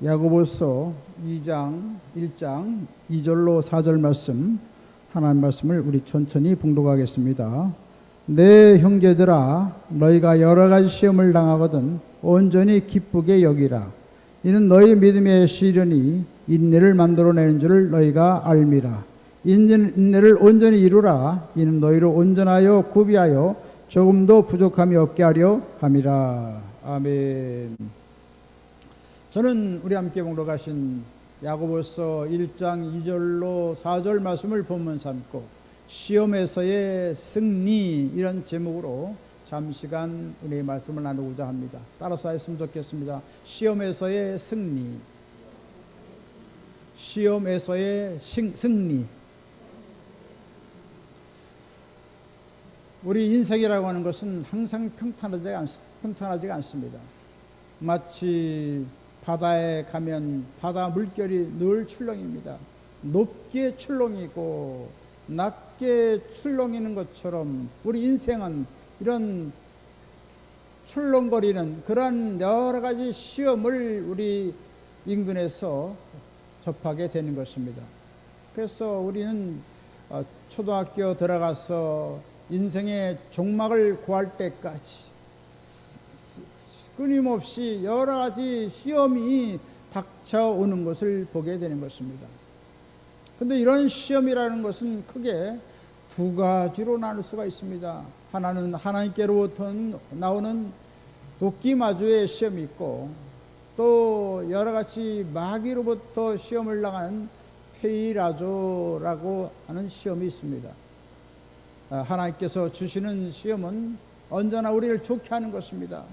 야고보서 2장 1장 2절로 4절 말씀, 하나님 말씀을 우리 천천히 봉독하겠습니다. 내 형제들아, 너희가 여러 가지 시험을 당하거든 온전히 기쁘게 여기라. 이는 너희 믿음의 시련이 인내를 만들어내는 줄을 너희가 알미라. 인내를 온전히 이루라. 이는 너희를 온전하여 구비하여 조금도 부족함이 없게 하려 함이라. 아멘. 저는 우리 함께 봉독하신 야고보서 1장 2절로 4절 말씀을 본문 삼고 시험에서의 승리, 이런 제목으로 잠시간 우리의 말씀을 나누고자 합니다. 따라서 하였으면 좋겠습니다. 시험에서의 승리. 시험에서의 승리. 우리 인생이라고 하는 것은 항상 평탄하지 않습니다. 마치 바다에 가면 바다 물결이 늘 출렁입니다. 높게 출렁이고 낮게 출렁이는 것처럼 우리 인생은 이런 출렁거리는 그러한 여러 가지 시험을 우리 인근에서 접하게 되는 것입니다. 그래서 우리는 초등학교 들어가서 인생의 종막을 구할 때까지 끊임없이 여러 가지 시험이 닥쳐오는 것을 보게 되는 것입니다. 그런데 이런 시험이라는 것은 크게 두 가지로 나눌 수가 있습니다. 하나는 하나님께로부터 나오는 도끼마주의 시험이 있고, 또 여러 가지 마귀로부터 시험을 당하는 페이라조라고 하는 시험이 있습니다. 하나님께서 주시는 시험은 언제나 우리를 좋게 하는 것입니다.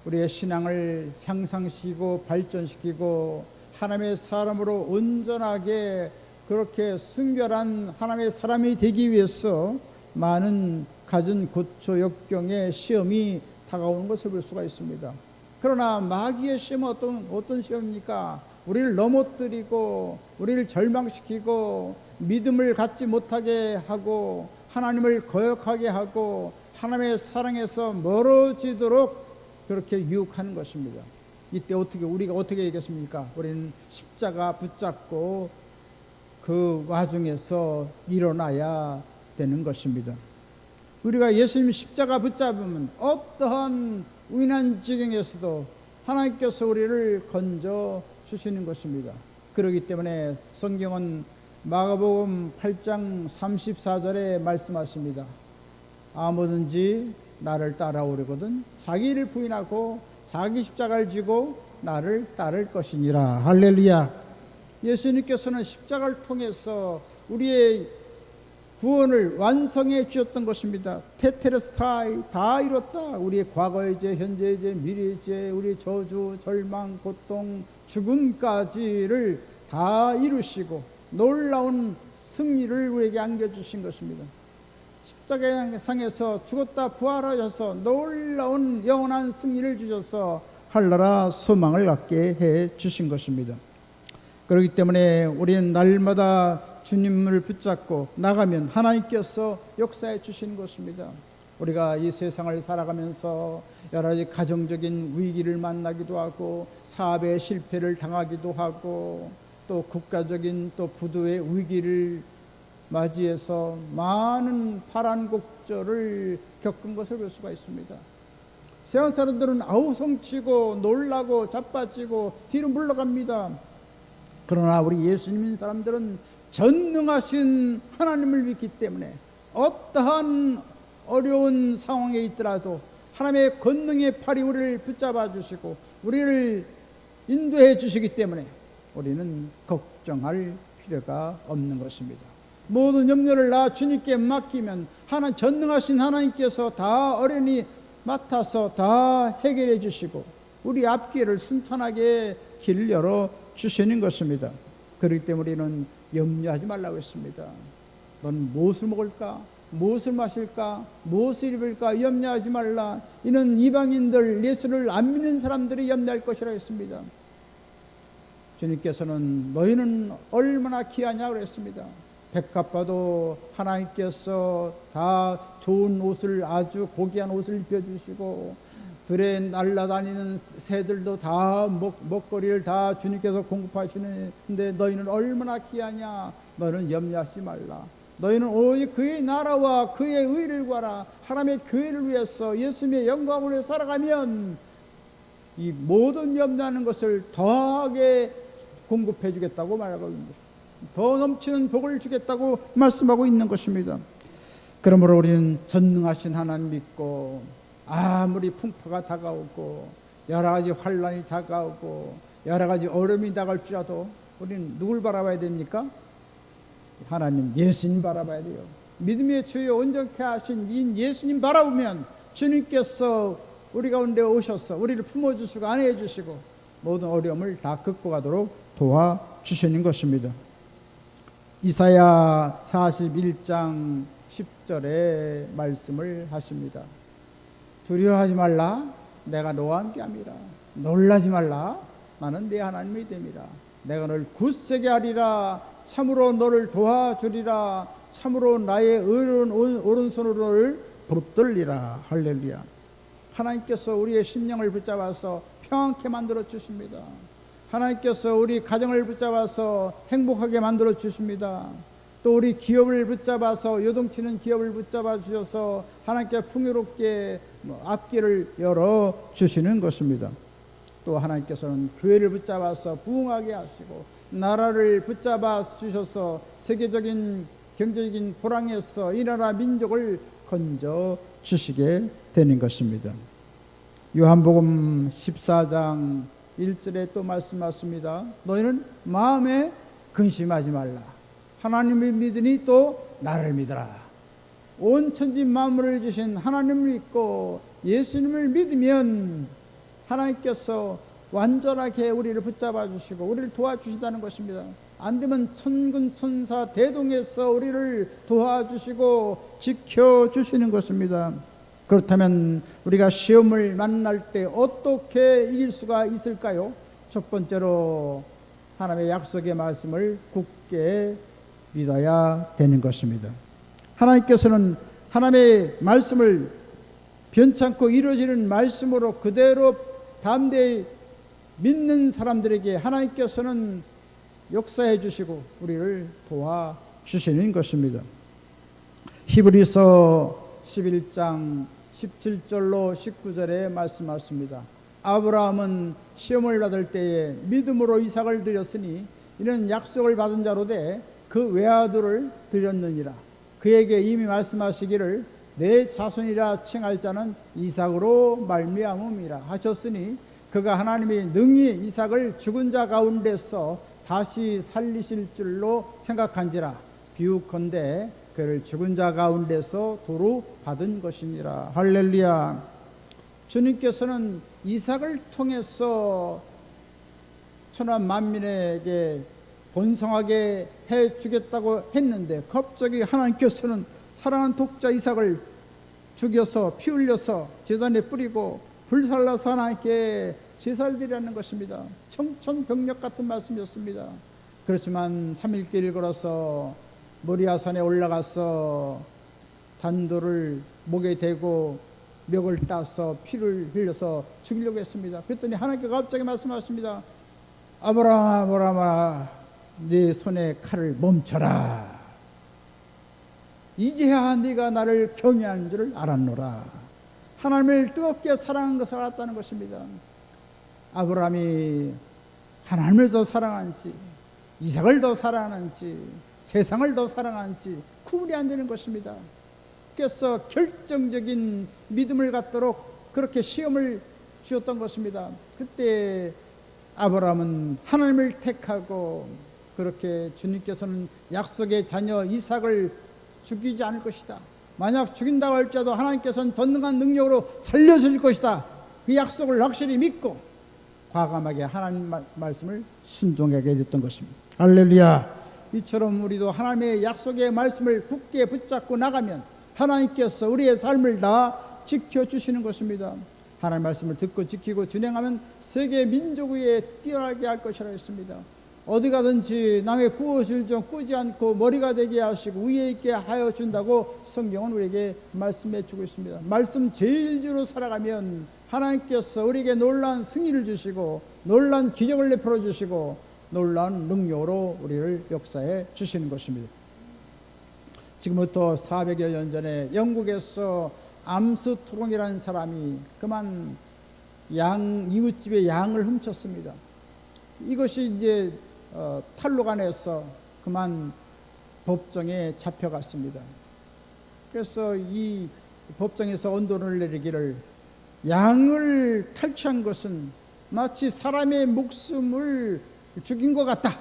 우리의 신앙을 향상시키고 발전시키고 하나님의 사람으로 온전하게 그렇게 순결한 하나님의 사람이 되기 위해서 많은 갖은 고초 역경의 시험이 다가오는 것을 볼 수가 있습니다. 그러나 마귀의 시험은 어떤 시험입니까? 우리를 넘어뜨리고 우리를 절망시키고 믿음을 갖지 못하게 하고 하나님을 거역하게 하고 하나님의 사랑에서 멀어지도록 그렇게 유혹하는 것입니다. 이때 우리가 어떻게 얘기했습니까? 우리는 십자가 붙잡고 그 와중에서 일어나야 되는 것입니다. 우리가 예수님 십자가 붙잡으면 어떠한 위난 지경에서도 하나님께서 우리를 건져 주시는 것입니다. 그렇기 때문에 성경은 마가복음 8장 34절에 말씀하십니다. 아무든지 나를 따라오려거든 자기를 부인하고 자기 십자가를 지고 나를 따를 것이니라. 할렐루야. 예수님께서는 십자가를 통해서 우리의 구원을 완성해 주셨던 것입니다. 테텔레스타이, 다 이뤘다. 우리의 과거의 죄, 현재의 죄, 미래의 죄, 우리의 저주, 절망, 고통, 죽음까지를 다 이루시고 놀라운 승리를 우리에게 안겨주신 것입니다. 십자가상에서 죽었다 부활하셔서 놀라운 영원한 승리를 주셔서 한나라 소망을 갖게 해 주신 것입니다. 그렇기 때문에 우리는 날마다 주님을 붙잡고 나가면 하나님께서 역사해 주시는 것입니다. 우리가 이 세상을 살아가면서 여러 가지 가정적인 위기를 만나기도 하고 사업의 실패를 당하기도 하고 또 국가적인 또 부도의 위기를 맞이해서 많은 파란곡절을 겪은 것을 볼 수가 있습니다. 세상 사람들은 아우성치고 놀라고 자빠지고 뒤로 물러갑니다. 그러나 우리 예수님 믿는 사람들은 전능하신 하나님을 믿기 때문에 어떠한 어려운 상황에 있더라도 하나님의 권능의 팔이 우리를 붙잡아 주시고 우리를 인도해 주시기 때문에 우리는 걱정할 필요가 없는 것입니다. 모든 염려를 나 주님께 맡기면 전능하신 하나님께서 다 어련히 맡아서 다 해결해 주시고 우리 앞길을 순탄하게 길을 열어 주시는 것입니다. 그렇기 때문에 우리는 염려하지 말라고 했습니다. 넌 무엇을 먹을까? 무엇을 마실까? 무엇을 입을까? 염려하지 말라. 이는 이방인들, 예수를 안 믿는 사람들이 염려할 것이라고 했습니다. 주님께서는 너희는 얼마나 귀하냐고 그랬습니다. 백합 봐도 하나님께서 다 좋은 옷을, 아주 고귀한 옷을 입혀주시고 들에 날아다니는 새들도 다 먹거리를 다 주님께서 공급하시는데 너희는 얼마나 귀하냐. 너는 염려하지 말라. 너희는 오직 그의 나라와 그의 의를 구하라. 하나님의 교회를 위해서 예수님의 영광을 위해 살아가면 이 모든 염려하는 것을 더하게 공급해 주겠다고 말하고 있는 것입니다. 더 넘치는 복을 주겠다고 말씀하고 있는 것입니다. 그러므로 우리는 전능하신 하나님 믿고 아무리 풍파가 다가오고 여러 가지 환란이 다가오고 여러 가지 어려움이 다가올지라도 우리는 누굴 바라봐야 됩니까? 하나님 예수님 바라봐야 돼요. 믿음의 주여 온전케 하신 이 예수님 바라보면 주님께서 우리 가운데 오셔서 우리를 품어주시고 안내해 주시고 모든 어려움을 다 극복하도록 도와주시는 것입니다. 이사야 41장 10절에 말씀을 하십니다. 두려워하지 말라. 내가 너와 함께함이라. 놀라지 말라. 나는 네 하나님이 됨이라. 내가 너를 굳세게 하리라. 참으로 너를 도와주리라. 참으로 나의 의로운 오른손으로 너를 붙들리라. 할렐루야. 하나님께서 우리의 심령을 붙잡아서 평안케 만들어 주십니다. 하나님께서 우리 가정을 붙잡아서 행복하게 만들어 주십니다. 또 우리 기업을 붙잡아서 요동치는 기업을 붙잡아 주셔서 하나님께 풍요롭게 앞길을 열어 주시는 것입니다. 또 하나님께서는 교회를 붙잡아서 부흥하게 하시고 나라를 붙잡아 주셔서 세계적인 경제적인 불황에서 이 나라 민족을 건져 주시게 되는 것입니다. 요한복음 14장 1절에 또 말씀하십니다. 너희는 마음에 근심하지 말라. 하나님을 믿으니 또 나를 믿어라. 온 천지 만물을 주신 하나님을 믿고 예수님을 믿으면 하나님께서 완전하게 우리를 붙잡아 주시고 우리를 도와주시다는 것입니다. 안 되면 천군 천사 대동에서 우리를 도와주시고 지켜주시는 것입니다. 그렇다면 우리가 시험을 만날 때 어떻게 이길 수가 있을까요? 첫 번째로 하나님의 약속의 말씀을 굳게 믿어야 되는 것입니다. 하나님께서는 하나님의 말씀을 변찮고 이루어지는 말씀으로 그대로 담대히 믿는 사람들에게 하나님께서는 역사해 주시고 우리를 도와주시는 것입니다. 히브리서 11장 17절로 19절에 말씀하십니다. 아브라함은 시험을 받을 때에 믿음으로 이삭을 드렸으니 이는 약속을 받은 자로 돼 그 외아들을 드렸느니라. 그에게 이미 말씀하시기를 내 자손이라 칭할 자는 이삭으로 말미암음이라 하셨으니 그가 하나님이 능히 이삭을 죽은 자 가운데서 다시 살리실 줄로 생각한지라. 비유컨대 그를 죽은 자 가운데서 도로 받은 것이니라. 할렐루야. 주님께서는 이삭을 통해서 천하 만민에게 번성하게 해주겠다고 했는데 갑자기 하나님께서는 사랑하는 독자 이삭을 죽여서 피 흘려서 제단에 뿌리고 불살라서 하나님께 제사를 것입니다. 청천벽력 같은 말씀이었습니다. 그렇지만 3일길을 걸어서 모리아산에 올라가서 단돌을 목에 대고 멱을 따서 피를 흘려서 죽이려고 했습니다. 그랬더니 하나님께서 갑자기 말씀하십니다. 아브라함아 네 손에 칼을 멈춰라. 이제야 네가 나를 경외하는 줄을 알았노라. 하나님을 뜨겁게 사랑한 것을 알았다는 것입니다. 아브라함이 하나님을 더 사랑하는지 이삭을 더 사랑하는지 세상을 더 사랑하는지 구분이 안 되는 것입니다. 그래서 결정적인 믿음을 갖도록 그렇게 시험을 주었던 것입니다. 그때 아브라함은 하나님을 택하고 그렇게 주님께서는 약속의 자녀 이삭을 죽이지 않을 것이다. 만약 죽인다고 할지라도 하나님께서는 전능한 능력으로 살려줄 것이다. 그 약속을 확실히 믿고 과감하게 하나님 말씀을 순종하게 됐던 것입니다. 할렐루야. 이처럼 우리도 하나님의 약속의 말씀을 굳게 붙잡고 나가면 하나님께서 우리의 삶을 다 지켜주시는 것입니다. 하나님의 말씀을 듣고 지키고 준행하면 세계 민족 위에 뛰어나게 할 것이라 했습니다. 어디 가든지 남의 구워질 좀 꾸지 않고 머리가 되게 하시고 위에 있게 하여 준다고 성경은 우리에게 말씀해 주고 있습니다. 말씀 제일주로 살아가면 하나님께서 우리에게 놀라운 승리를 주시고 놀라운 기적을 내풀어 주시고 놀라운 능력으로 우리를 역사해 주시는 것입니다. 지금부터 400여 년 전에 영국에서 암스트롱이라는 사람이 그만 이웃집의 양을 훔쳤습니다. 이것이 이제 탈로가 내서 그만 법정에 잡혀갔습니다. 그래서 이 법정에서 언도를 내리기를, 양을 탈취한 것은 마치 사람의 목숨을 죽인 것 같다.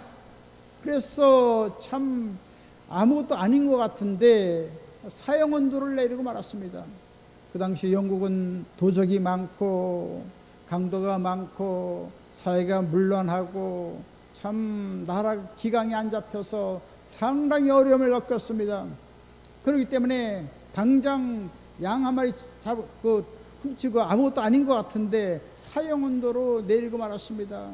그래서 참 아무것도 아닌 것 같은데 사형 언도를 내리고 말았습니다. 그 당시 영국은 도적이 많고 강도가 많고 사회가 문란하고 참 나라 기강이 안 잡혀서 상당히 어려움을 겪었습니다. 그렇기 때문에 당장 양 한 마리 훔치고 아무것도 아닌 것 같은데 사형 언도로 내리고 말았습니다.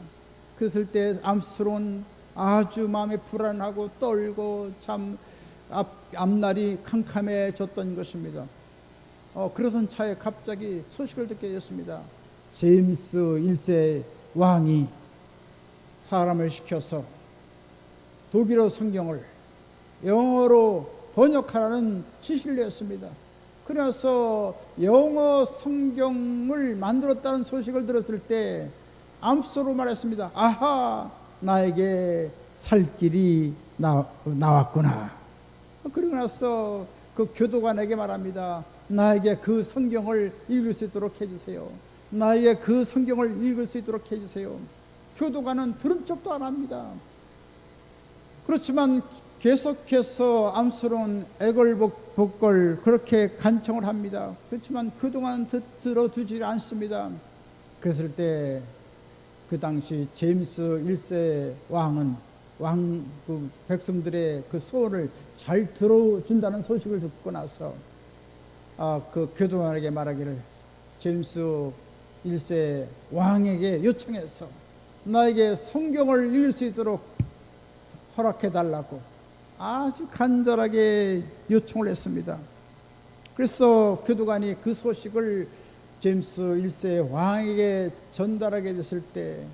그랬을 때 암스트롱은 아주 마음에 불안하고 떨고 참 앞날이 캄캄해졌던 것입니다. 그러던 차에 갑자기 소식을 듣게 되었습니다. 제임스 1세 왕이 사람을 시켜서 독일어 성경을 영어로 번역하라는 지시를 내었습니다. 그래서 영어 성경을 만들었다는 소식을 들었을 때 암스트롱으로 말했습니다. 아하, 나에게 살 길이 나왔구나. 그리고 나서 그 교도관에게 말합니다. 나에게 그 성경을 읽을 수 있도록 해주세요. 나에게 그 성경을 읽을 수 있도록 해주세요. 교도관은 들은 척도 안 합니다. 그렇지만 계속해서 암스트롱은 애걸복걸 그렇게 간청을 합니다. 그렇지만 그동안 들어주지 않습니다. 그랬을 때 그 당시 제임스 1세 왕은 그 백성들의 그 소원을 잘 들어준다는 소식을 듣고 나서 그 교도관에게 말하기를, 제임스 1세 왕에게 요청해서 나에게 성경을 읽을 수 있도록 허락해달라고 아주 간절하게 요청을 했습니다. 그래서 교도관이 그 소식을 제임스 1세 왕에게 전달하게 됐을 때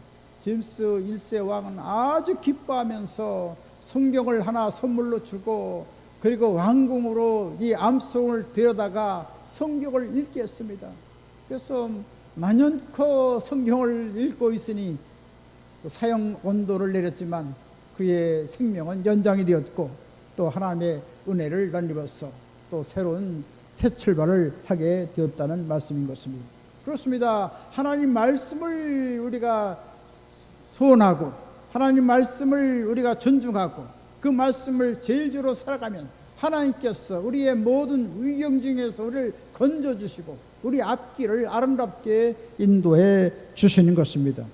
제임스 1세 왕은 아주 기뻐하면서 성경을 하나 선물로 주고 그리고 왕궁으로 이 암스트롱을 데려다가 성경을 읽게 했습니다. 그래서 만연코 성경을 읽고 있으니 사형 언도를 내렸지만 그의 생명은 연장이 되었고 또 하나님의 은혜를 덧입어서 또 새로운 새 출발을 하게 되었다는 말씀인 것입니다. 그렇습니다. 하나님 말씀을 우리가 소원하고 하나님 말씀을 우리가 존중하고 그 말씀을 제일주로 살아가면 하나님께서 우리의 모든 위경 중에서 우리를 건져주시고 우리 앞길을 아름답게 인도해 주시는 것입니다.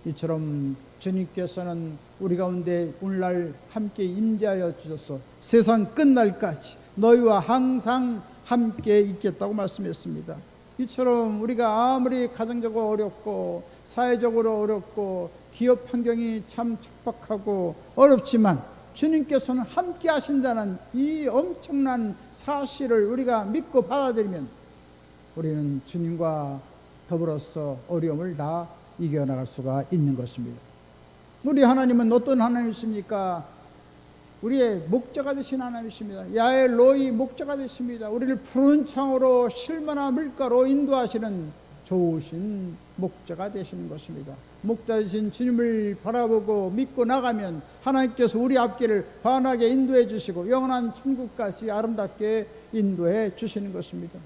이처럼 주님께서는 우리 가운데 오늘날 함께 임재하여 주셔서 세상 끝날까지 너희와 항상 함께 있겠다고 말씀했습니다. 이처럼 우리가 아무리 가정적으로 어렵고 사회적으로 어렵고 기업 환경이 참 척박하고 어렵지만 주님께서는 함께 하신다는 이 엄청난 사실을 우리가 믿고 받아들이면 우리는 주님과 더불어서 어려움을 다 이겨나갈 수가 있는 것입니다. 우리 하나님은 어떤 하나님이십니까? 우리의 목자가 되신 하나님이십니다. 야훼 로히 목자가 되십니다. 우리를 푸른 창으로 실마나 물가로 인도하시는 좋으신 목자가 되시는 것입니다. 목자 되신 주님을 바라보고 믿고 나가면 하나님께서 우리 앞길을 환하게 인도해 주시고 영원한 천국까지 아름답게 인도해 주시는 것입니다.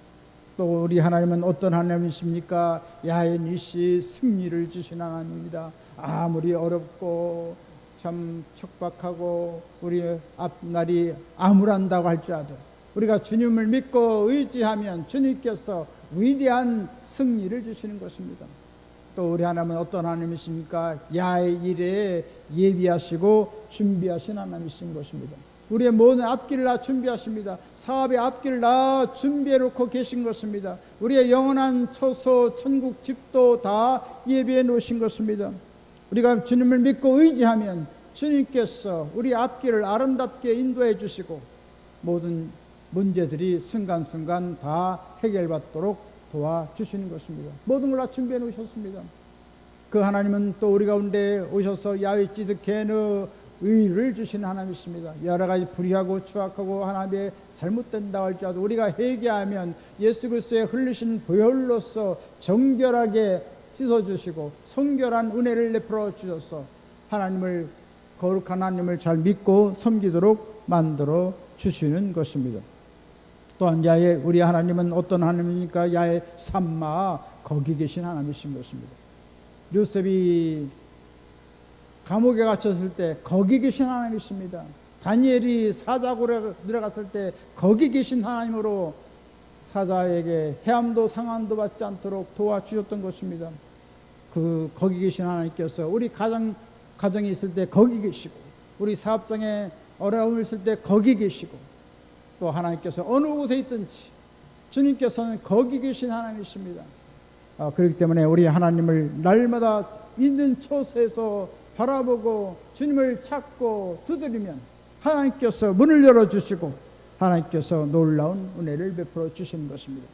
또 우리 하나님은 어떤 하나님이십니까? 야훼 니시 승리를 주신 하나님입니다. 아무리 어렵고 참 척박하고 우리의 앞날이 암울한다고 할지라도 우리가 주님을 믿고 의지하면 주님께서 위대한 승리를 주시는 것입니다. 또 우리 하나님은 어떤 하나님이십니까? 야훼 일에 예비하시고 준비하신 하나님이신 것입니다. 우리의 모든 앞길을 다 준비하십니다. 사업의 앞길을 다 준비해 놓고 계신 것입니다. 우리의 영원한 처소 천국 집도 다 예비해 놓으신 것입니다. 우리가 주님을 믿고 의지하면 주님께서 우리 앞길을 아름답게 인도해 주시고 모든 문제들이 순간순간 다 해결받도록 도와주시는 것입니다. 모든 걸 다 준비해 놓으셨습니다. 그 하나님은 또 우리 가운데 오셔서 야외 찌득해는 의를 주시는 하나님이십니다. 여러 가지 불의하고 추악하고 하나님의 잘못된다고 할지라도 우리가 회개하면 예수 그리스도의 흘리신 보혈로서 정결하게 씻어주시고 성결한 은혜를 베풀어 주셔서 하나님을, 거룩한 하나님을 잘 믿고 섬기도록 만들어 주시는 것입니다. 또한 야외, 우리 하나님은 어떤 하나님입니까? 야외 삼마, 거기 계신 하나님이신 것입니다. 요셉이 감옥에 갇혔을 때 거기 계신 하나님이십니다. 다니엘이 사자굴에 들어갔을 때 거기 계신 하나님으로 사자에게 해함도 상함도 받지 않도록 도와주셨던 것입니다. 거기 계신 하나님께서 우리 가정이 있을 때 거기 계시고, 우리 사업장에 어려움이 있을 때 거기 계시고, 또 하나님께서 어느 곳에 있든지 주님께서는 거기 계신 하나님이십니다. 그렇기 때문에 우리 하나님을 날마다 있는 처소에서 바라보고 주님을 찾고 두드리면 하나님께서 문을 열어주시고 하나님께서 놀라운 은혜를 베풀어 주시는 것입니다.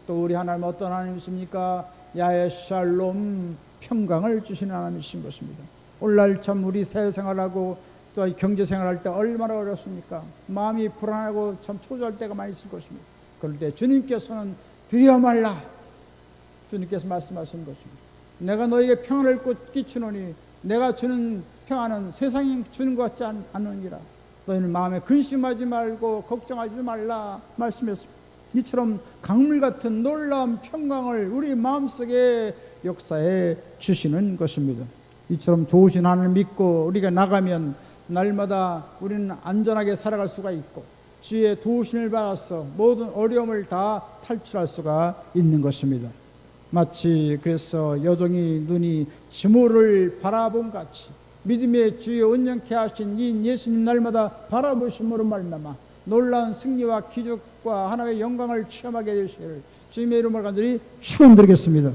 또 우리 하나님 어떤 하나님이십니까? 야외 샬롬, 평강을 주시는 하나님이신 것입니다. 오늘날 참 우리 사회생활하고 또 경제생활할 때 얼마나 어렵습니까? 마음이 불안하고 참 초조할 때가 많이 있을 것입니다. 그럴 때 주님께서는 두려워 말라, 주님께서 말씀하시는 것입니다. 내가 너에게 평안을 끼치노니 내가 주는 평안은 세상이 주는 것 같지 않으니라. 너희는 마음에 근심하지 말고 걱정하지 말라 말씀했습니다. 이처럼 강물 같은 놀라운 평강을 우리 마음속에 역사해 주시는 것입니다. 이처럼 좋으신 하나님 믿고 우리가 나가면 날마다 우리는 안전하게 살아갈 수가 있고 주의 도우심을 받아서 모든 어려움을 다 탈출할 수가 있는 것입니다. 마치 그래서 여종이 눈이 지모를 바라본 같이 믿음의 주여 온전케 하신 이 예수님 날마다 바라보심으로 말미암아 놀라운 승리와 기적과 하나님의 영광을 체험하게 되시기를 주님의 이름으로 간절히 축원드리겠습니다.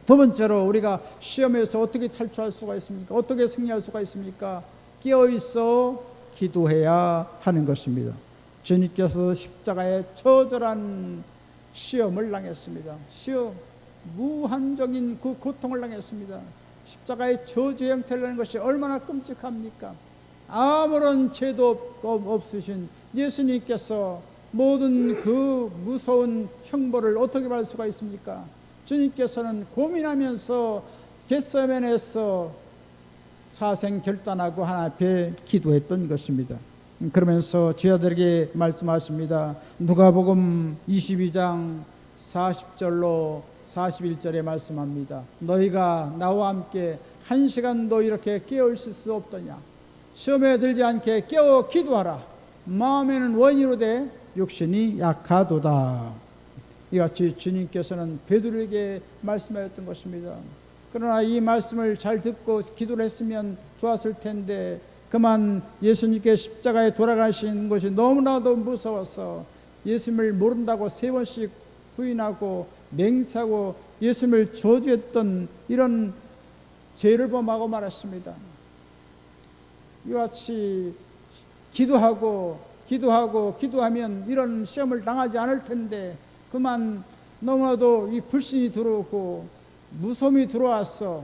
두 번째로 우리가 시험에서 어떻게 탈출할 수가 있습니까? 어떻게 승리할 수가 있습니까? 깨어있어 기도해야 하는 것입니다. 주님께서 십자가에 처절한 시험을 당했습니다. 무한적인 그 고통을 당했습니다. 십자가의 저주 형태를 하는 것이 얼마나 끔찍합니까? 아무런 죄도 없으신 예수님께서 모든 그 무서운 형벌을 어떻게 받을 수가 있습니까? 주님께서는 고민하면서 겟세마네에서 사생 결단하고 하나님 앞에 기도했던 것입니다. 그러면서 제자들에게 말씀하십니다. 누가복음 22장 40절로 41절에 말씀합니다. 너희가 나와 함께 1시간도 이렇게 깨어 있을 수 없더냐? 시험에 들지 않게 깨어 기도하라. 마음에는 원이로되 육신이 약하도다. 이같이 주님께서는 베드로에게 말씀하셨던 것입니다. 그러나 이 말씀을 잘 듣고 기도를 했으면 좋았을 텐데 그만 예수님께 십자가에 돌아가신 것이 너무나도 무서워서 예수님을 모른다고 3번씩 부인하고 맹세하고 예수님을 저주했던 이런 죄를 범하고 말았습니다. 이같이 기도하면 이런 시험을 당하지 않을 텐데 그만 너무나도 이 불신이 들어오고 무서움이 들어와서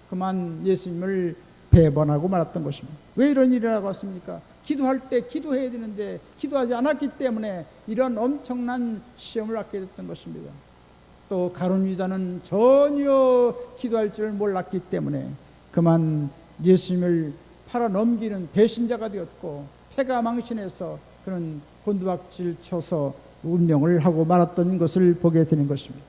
그만 예수님을 배반하고 말았던 것입니다. 왜 이런 일이 나왔습니까? 기도할 때 기도해야 되는데 기도하지 않았기 때문에 이런 엄청난 시험을 받게 됐던 것입니다. 또 가룟 유다는 전혀 기도할 줄 몰랐기 때문에 그만 예수님을 팔아넘기는 배신자가 되었고 패가 망신해서 그는 곤두박질 쳐서 운명을 하고 말았던 것을 보게 되는 것입니다.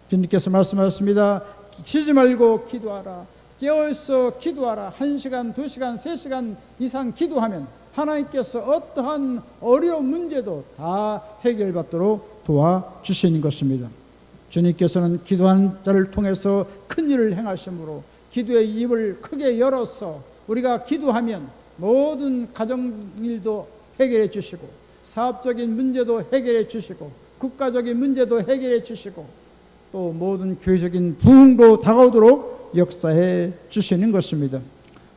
주님께서 말씀하셨습니다. 쉬지 말고 기도하라. 깨어있어 기도하라. 1시간, 2시간, 3시간 이상 기도하면 하나님께서 어떠한 어려운 문제도 다 해결받도록 도와주시는 것입니다. 주님께서는 기도하는 자를 통해서 큰 일을 행하심으로 기도의 입을 크게 열어서 우리가 기도하면 모든 가정일도 해결해 주시고 사업적인 문제도 해결해 주시고 국가적인 문제도 해결해 주시고 또 모든 교회적인 부흥도 다가오도록 역사해 주시는 것입니다.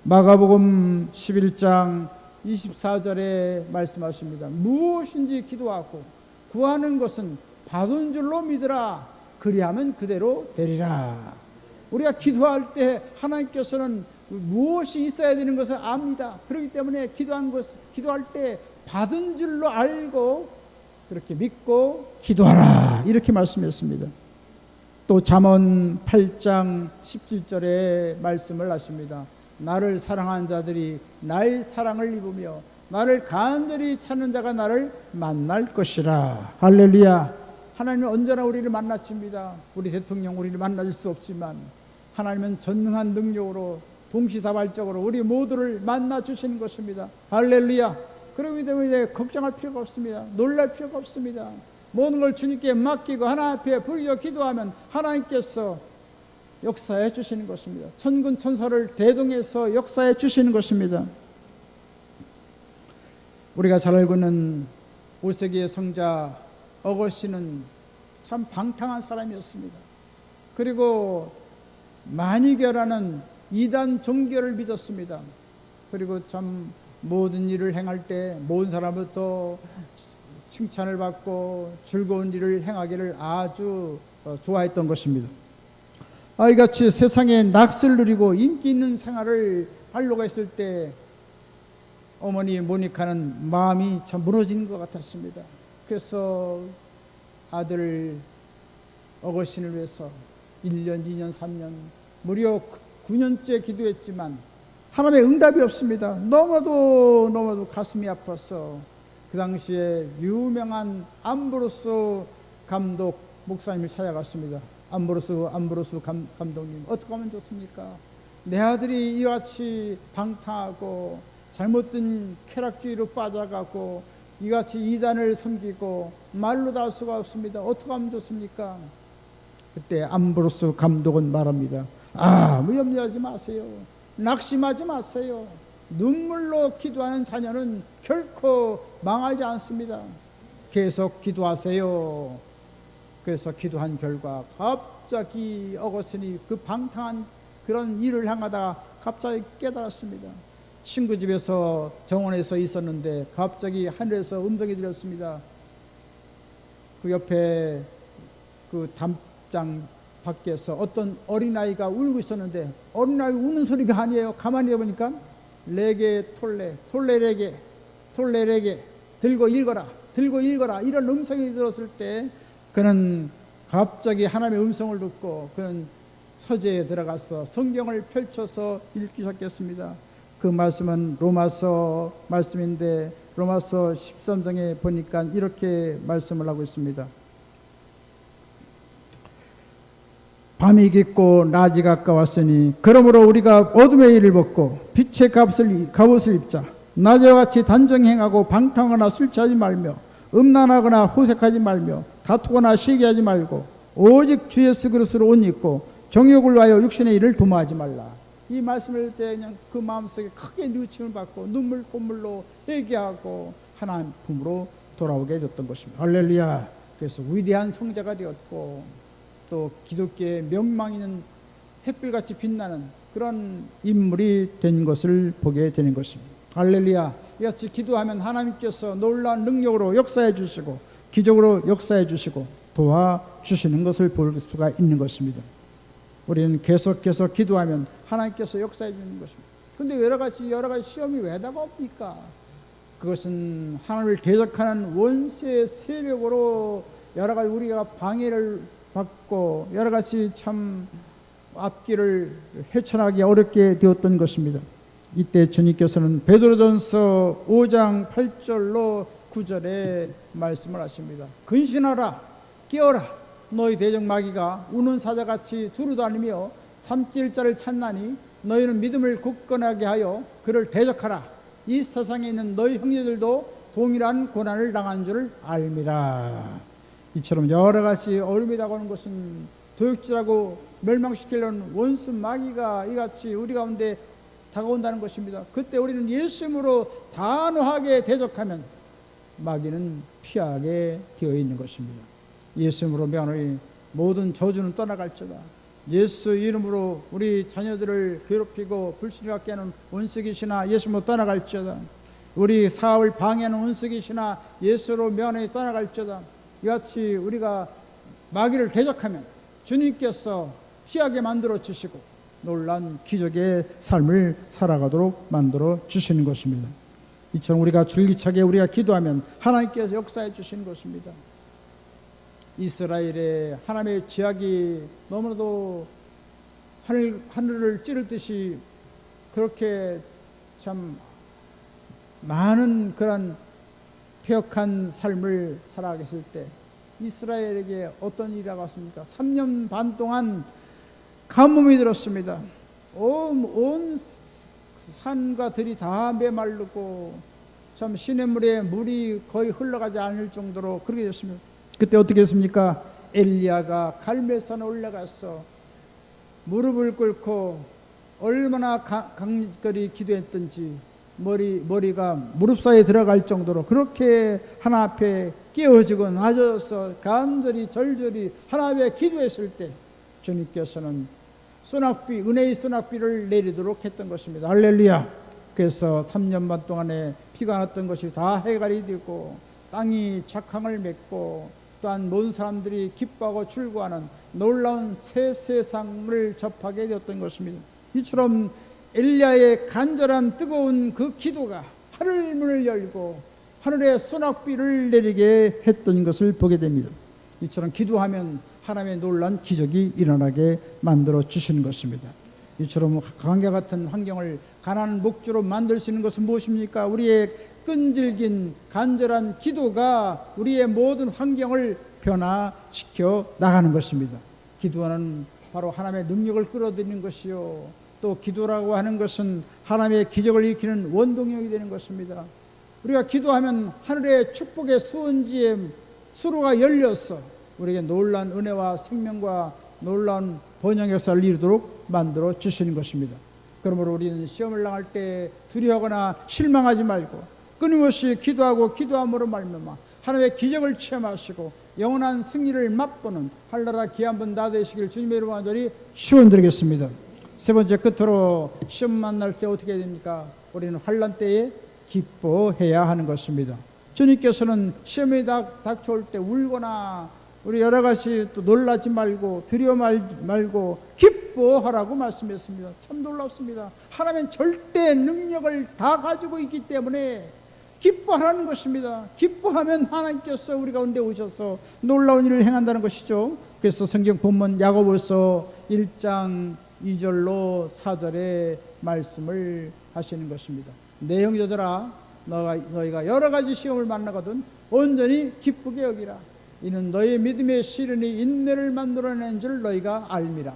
마가복음 11장 24절에 말씀하십니다. 무엇인지 기도하고 구하는 것은 받은 줄로 믿으라. 그리하면 그대로 되리라. 우리가 기도할 때 하나님께서는 무엇이 있어야 되는 것을 압니다. 그렇기 때문에 기도할 때 받은 줄로 알고 그렇게 믿고 기도하라, 이렇게 말씀했습니다. 또 잠언 8장 17절에 말씀을 하십니다. 나를 사랑하는 자들이 나의 사랑을 입으며 나를 간절히 찾는 자가 나를 만날 것이라. 할렐루야. 하나님은 언제나 우리를 만나줍니다. 우리 대통령 우리를 만나줄 수 없지만 하나님은 전능한 능력으로 동시다발적으로 우리 모두를 만나주시는 것입니다. 할렐루야. 그렇기 때문에 걱정할 필요가 없습니다. 놀랄 필요가 없습니다. 모든 걸 주님께 맡기고 하나님 앞에 부르짖어 기도하면 하나님께서 역사해 주시는 것입니다. 천군 천사를 대동해서 역사해 주시는 것입니다. 우리가 잘 알고 있는 5세기의 성자 어거스틴은 참 방탕한 사람이었습니다. 그리고 마니교라는 이단 종교를 믿었습니다. 그리고 참 모든 일을 행할 때 모든 사람부터 칭찬을 받고 즐거운 일을 행하기를 아주 좋아했던 것입니다. 이같이 세상에 낙세를 누리고 인기 있는 생활을 하려고 했을 때 어머니 모니카는 마음이 참 무너지는 것 같았습니다. 그래서 아들 어거스틴을 위해서 1년, 2년, 3년 무려 9년째 기도했지만 하나님의 응답이 없습니다. 너무도 가슴이 아파서 그 당시에 유명한 암브로스 감독 목사님을 찾아갔습니다. 암브로스 감독님, 어떻게 하면 좋습니까? 내 아들이 이같이 방탕하고 잘못된 쾌락주의로 빠져가고 이같이 이단을 섬기고 말로도 할 수가 없습니다. 어떻게 하면 좋습니까? 그때 암브로스 감독은 말합니다. 염려하지 마세요. 낙심하지 마세요. 눈물로 기도하는 자녀는 결코 망하지 않습니다. 계속 기도하세요. 그래서 기도한 결과 갑자기 어거스틴이 그 방탕한 그런 일을 향하다가 갑자기 깨달았습니다. 친구 집에서 정원에서 있었는데 갑자기 하늘에서 음성이 들렸습니다. 그 옆에 그 담장 밖에서 어떤 어린아이가 울고 있었는데 어린아이 우는 소리가 아니에요. 가만히 해보니까 레게 톨레레게 들고 읽어라 이런 음성이 들었을 때 그는 갑자기 하나님의 음성을 듣고 그는 서재에 들어가서 성경을 펼쳐서 읽기 시작했습니다. 그 말씀은 로마서 말씀인데 로마서 13장에 보니까 이렇게 말씀을 하고 있습니다. 밤이 깊고 낮이 가까웠으니 그러므로 우리가 어둠의 일을 벗고 빛의 갑옷을 입자. 낮에와 같이 단정히 행하고 방탕하거나 술 취하지 말며 음란하거나 호색하지 말며 다투거나 시기하지 말고 오직 주 예수 그리스도로 옷 입고 정욕을 위하여 육신의 일을 도모하지 말라. 이 말씀을 때 그냥 그 마음속에 크게 뉘우침을 받고 눈물 콧물로 회개하고 하나님 품으로 돌아오게 해줬던 것입니다. 할렐루야. 그래서 위대한 성자가 되었고 또 기독교의 명망 있는 햇불같이 빛나는 그런 인물이 된 것을 보게 되는 것입니다. 할렐루야. 이같이 기도하면 하나님께서 놀라운 능력으로 역사해 주시고 기적으로 역사해 주시고 도와주시는 것을 볼 수가 있는 것입니다. 우리는 계속해서 기도하면 하나님께서 역사해 주는 것입니다. 그런데 여러 가지 시험이 왜 다가옵니까? 그것은 하나님을 대적하는 원수의 세력으로 여러 가지 우리가 방해를 받고 여러 가지 참 앞길을 헤쳐나가기 어렵게 되었던 것입니다. 이때 주님께서는 베드로전서 5장 8절로 9절에 말씀을 하십니다. 근신하라, 깨어라. 너희 대적 마귀가 우는 사자같이 두루다니며 삼킬 자를 찾나니 너희는 믿음을 굳건하게 하여 그를 대적하라. 이 세상에 있는 너희 형제들도 동일한 고난을 당한 줄 알미라. 이처럼 여러 가지 어려움이 다가오는 것은 도둑질하고 멸망시키려는 원수 마귀가 이같이 우리 가운데 다가온다는 것입니다. 그때 우리는 예수님으로 단호하게 대적하면 마귀는 피하게 되어 있는 것입니다. 예수님으로 명하노니 모든 저주는 떠나갈지어다. 예수 이름으로 우리 자녀들을 괴롭히고 불신하게 하는 원수기시나 예수로 떠나갈지어다. 우리 사업을 방해하는 원수기시나 예수로 명하노니 떠나갈지어다. 이같이 우리가 마귀를 대적하면 주님께서 피하게 만들어 주시고 놀란 기적의 삶을 살아가도록 만들어 주시는 것입니다. 이처럼 우리가 줄기차게 우리가 기도하면 하나님께서 역사해 주시는 것입니다. 이스라엘의 하나님의 죄악이 너무나도 하늘을 찌르듯이 그렇게 참 많은 그런 폐역한 삶을 살아가셨을 때 이스라엘에게 어떤 일이 왔습니까? 3년 반 동안 가뭄이 들었습니다. 온 산과 들이 다 메마르고 참 시냇물에 물이 거의 흘러가지 않을 정도로 그렇게 됐습니다. 그때 어떻게 했습니까? 엘리야가 갈멜산에 올라가서 무릎을 꿇고 얼마나 강렬히 기도했던지 머리가 무릎 사이에 들어갈 정도로 그렇게 하나 앞에 깨어지고 낮아서 간절히 절절히 하나 앞에 기도했을 때 주님께서는 소낙비, 은혜의 소낙비를 내리도록 했던 것입니다. 할렐루야. 그래서 3년 반 동안에 비가 났던 것이 다 해갈이 되고 땅이 작황을 맺고 또한 모든 사람들이 기뻐하고 출구하는 놀라운 새 세상을 접하게 되었던 것입니다. 이처럼 엘리야의 간절한 뜨거운 그 기도가 하늘 문을 열고 하늘에 소낙비를 내리게 했던 것을 보게 됩니다. 이처럼 기도하면 하나님의 놀란 기적이 일어나게 만들어 주시는 것입니다. 이처럼 광야 같은 환경을 가난한 목주로 만들 수 있는 것은 무엇입니까? 우리의 끈질긴 간절한 기도가 우리의 모든 환경을 변화시켜 나가는 것입니다. 기도는 바로 하나님의 능력을 끌어들이는 것이요, 또 기도라고 하는 것은 하나님의 기적을 일으키는 원동력이 되는 것입니다. 우리가 기도하면 하늘의 축복의 수은지에 수로가 열려서 우리에게 놀라운 은혜와 생명과 놀라운 번영 역사를 이루도록 만들어 주시는 것입니다. 그러므로 우리는 시험을 당할 때 두려워하거나 실망하지 말고 끊임없이 기도하고 기도함으로 말미암아 하나님의 기적을 체험하시고 영원한 승리를 맛보는 한나라 귀한 분 다 되시길 주님의 이름으로 간절히 축원드리겠습니다. 세 번째, 끝으로 시험 만날 때 어떻게 됩니까? 우리는 환난 때에 기뻐해야 하는 것입니다. 주님께서는 시험이 닥쳐올 때 울거나 우리 여러 가지 또 놀라지 말고 두려워 말고 기뻐하라고 말씀했습니다. 참 놀랍습니다. 하나님은 절대 능력을 다 가지고 있기 때문에 기뻐하라는 것입니다. 기뻐하면 하나님께서 우리 가운데 오셔서 놀라운 일을 행한다는 것이죠. 그래서 성경 본문 야고보서 1장 2절로 4절의 말씀을 하시는 것입니다. 내 형제들아, 너희가 여러 가지 시험을 만나거든 온전히 기쁘게 여기라. 이는 너희 믿음의 시련이 인내를 만들어낸 줄 너희가 알미라.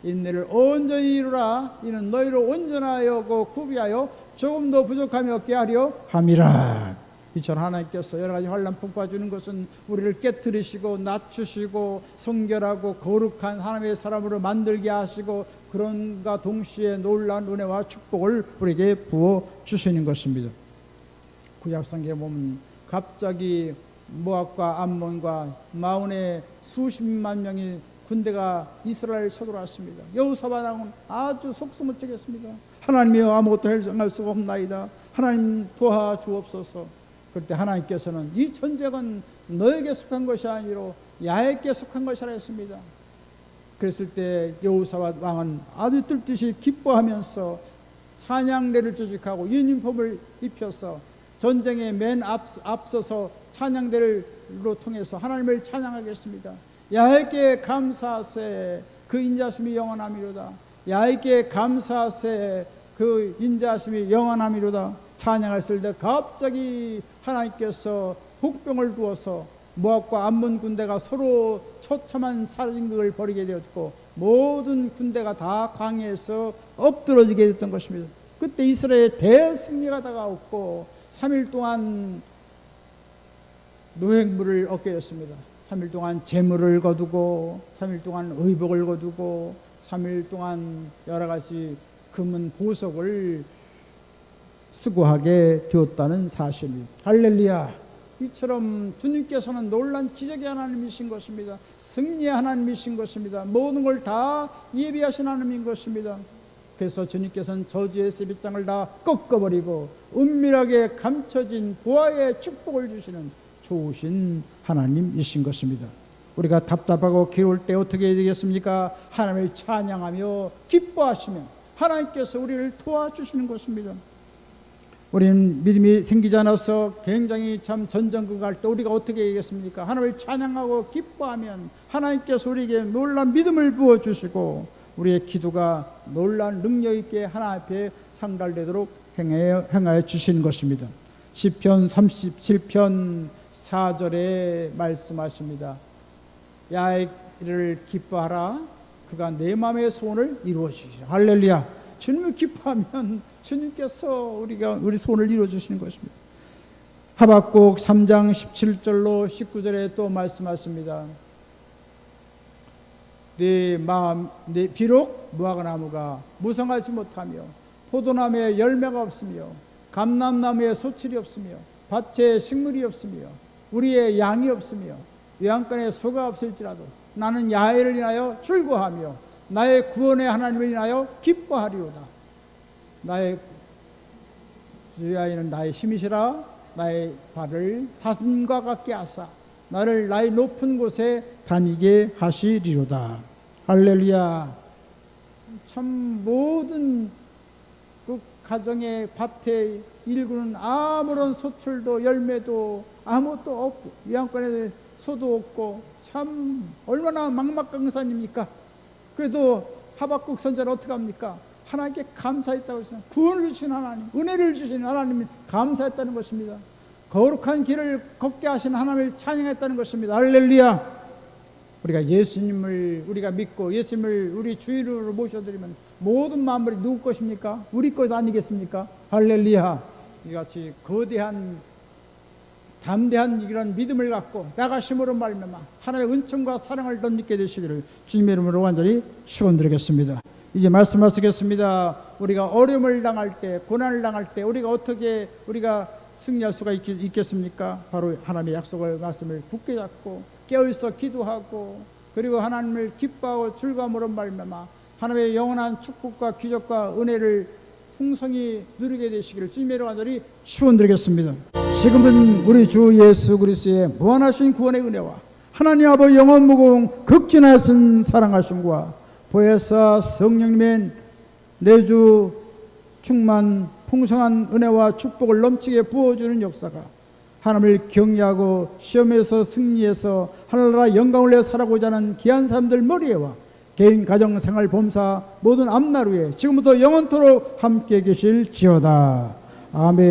인내를 온전히 이루라. 이는 너희를 온전하여고 구비하여 조금 더 부족함이 없게 하려 함이라. 이처럼 하나님께서 여러 가지 환난 폭파주는 것은 우리를 깨뜨리시고 낮추시고 성결하고 거룩한 하나님의 사람으로 만들게 하시고 그런가 동시에 놀라운 은혜와 축복을 우리에게 부어 주시는 것입니다. 구약성경에 보면 갑자기 모압과 암몬과 마온의 수십만 명의 군대가 이스라엘을 쳐들어왔습니다. 여호사밧 왕은 아주 속수무책했습니다. 하나님이여, 아무것도 행할 수가 없나이다. 하나님 도와주옵소서. 그때 하나님께서는 이 전쟁은 너에게 속한 것이 아니로 야훼께 속한 것이라 했습니다. 그랬을 때 여호사밧 왕은 아주 뜰뜻이 기뻐하면서 찬양대를 조직하고 유니폼을 입혀서 전쟁에 맨 앞서서 찬양대를로 통해서 하나님을 찬양하겠습니다. 야훼께 감사하세, 그 인자심이 영원함이로다. 야훼께 감사하세, 그 인자심이 영원함이로다. 찬양했을 때 갑자기 하나님께서 북병을 두어서 모압과 암몬 군대가 서로 처참한 살인극을 벌이게 되었고 모든 군대가 다 광야에서 엎드러지게 됐던 것입니다. 그때 이스라엘의 대승리가 다가왔고 3일 동안 노획물을 얻게 됐습니다. 3일 동안 재물을 거두고 3일 동안 의복을 거두고 3일 동안 여러 가지 금은 보석을 수고하게 되었다는 사실입니다. 할렐루야. 이처럼 주님께서는 놀란 기적의 하나님이신 것입니다. 승리의 하나님이신 것입니다. 모든 걸 다 예비하신 하나님인 것입니다. 그래서 주님께서는 저주의 세빗장을 다 꺾어버리고 은밀하게 감춰진 보화의 축복을 주시는 좋으신 하나님이신 것입니다. 우리가 답답하고 괴로울 때 어떻게 해야 되겠습니까? 하나님을 찬양하며 기뻐하시면 하나님께서 우리를 도와주시는 것입니다. 우리는 믿음이 생기지 않아서 굉장히 참 전전긍긍 할 때 우리가 어떻게 해야겠습니까? 하나님을 찬양하고 기뻐하면 하나님께서 우리에게 놀라운 믿음을 부어주시고 우리의 기도가 놀라운 능력 있게 하나님 앞에 상달되도록 행하여 주시는 것입니다. 시편 37편 4절에 말씀하십니다. 야훼를 기뻐하라. 그가 내 마음의 소원을 이루어 주시라. 할렐루야. 주님을 기뻐하면 주님께서 우리 소원을 이루어 주시는 것입니다. 하박국 3장 17절로 19절에 또 말씀하십니다. 비록 무화과나무가 무성하지 못하며 포도나무에 열매가 없으며 감람나무에 소출이 없으며 밭에 식물이 없으며 우리의 양이 없으며 외양간에 소가 없을지라도 나는 야훼를 인하여 즐거워하며 나의 구원의 하나님을 인하여 기뻐하리로다. 나의 야훼는 나의 힘이시라. 나의 발을 사슴과 같게 하사 나를 나의 높은 곳에 다니게 하시리로다. 할렐루야. 참 모든 그 가정의 밭에 일구는 아무런 소출도 열매도 아무것도 없고 외양간에 소도 없고 참 얼마나 막막강산입니까? 그래도 하박국 선자는 어떻게 합니까? 하나님께 감사했다고 했어요. 구원을 주신 하나님, 은혜를 주신 하나님이 감사했다는 것입니다. 거룩한 길을 걷게 하신 하나님을 찬양했다는 것입니다. 할렐루야. 우리가 예수님을 우리가 믿고 예수님을 우리 주인으로 모셔드리면 모든 만물이 누구 것입니까? 우리 것 아니겠습니까? 할렐루야. 이같이 거대한 담대한 이런 믿음을 갖고 나가심으로 말미암아 하나님의 은총과 사랑을 덧입게 되시기를 주님의 이름으로 완전히 축원드리겠습니다. 이제 말씀을 쓰겠습니다. 우리가 어려움을 당할 때, 고난을 당할 때 우리가 승리할 수가 있겠습니까? 바로 하나님의 약속을 말씀을 굳게 잡고 깨어있어 기도하고 그리고 하나님을 기뻐하고 즐거움으로 말미암아 하나님의 영원한 축복과 기적과 은혜를 풍성히 누리게 되시기를 주님의 이름으로 완전히 축원드리겠습니다. 지금은 우리 주 예수 그리스도의 무한하신 구원의 은혜와 하나님 아버지 영원 무궁 극진하신 사랑하심과 보혜사 성령님의 내주 충만 풍성한 은혜와 축복을 넘치게 부어주는 역사가 하나님을 경외하고 시험에서 승리해서 하늘나라 영광을 내 살아고자 하는 귀한 사람들 머리에와 개인 가정 생활 범사 모든 앞날 후에 지금부터 영원토록 함께 계실지어다. 아멘.